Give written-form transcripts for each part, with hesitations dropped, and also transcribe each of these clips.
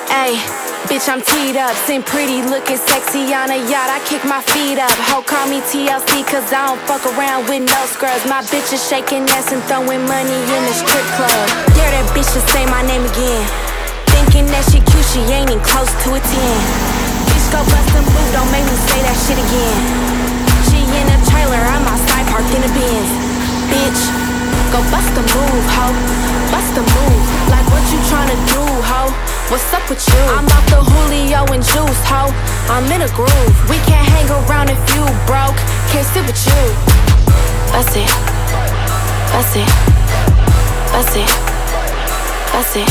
Ay, bitch, I'm teed up, seen pretty, looking sexy on a yacht. I kick my feet up, ho, call me TLC, cause I don't fuck around with no scrubs. My bitch is shaking ass and throwing money in the strip club. Yeah, that bitch should say my name again. Thinking that she cute, she ain't even close to a 10. Bitch, go bust a move, don't make me say that shit again. She in a trailer, I'm outside parked in a Benz. Bitch, go bust a move, ho, bust a move. Like what you tryna do, ho? What's up with you? I'm off the Julio and juice, ho. I'm in a groove. We can't hang around if you broke. Can't sit with you. Bust it, bust it, bust it, bust it,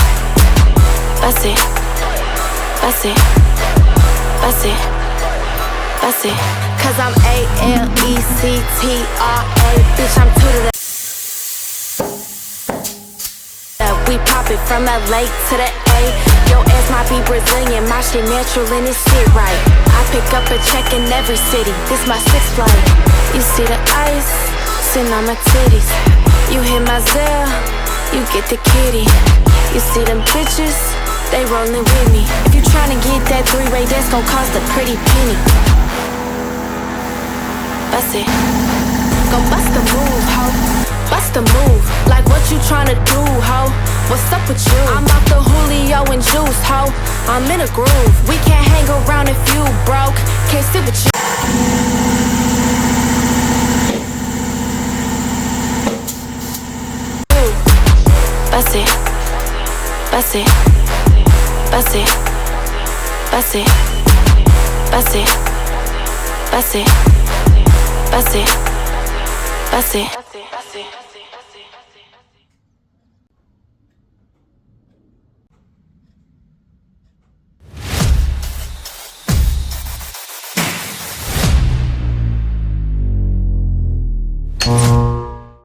bust it, bust it, bust it, bust it. Cause I'm A-L-E-C-T-R-A. Bitch, I'm two to the. We pop it from LA to the A. Your ass might be Brazilian, my shit natural and it sit right. I pick up a check in every city, this my sixth flight. You see the ice, sitting on my titties. You hit my Zelle, you get the kitty. You see them bitches, they rollin' with me. If you tryna get that three-way, that's gon' cost a pretty penny. Bust it, go bust a move, ho. Bust a move, like what you tryna do, ho? What's up with you? I'm off the Julio and juice, ho. I'm in a groove. We can't hang around if you broke. Can't sit with you. Bust it, bust it, bust it, bust it, bust it, bust it, bust it, bust it.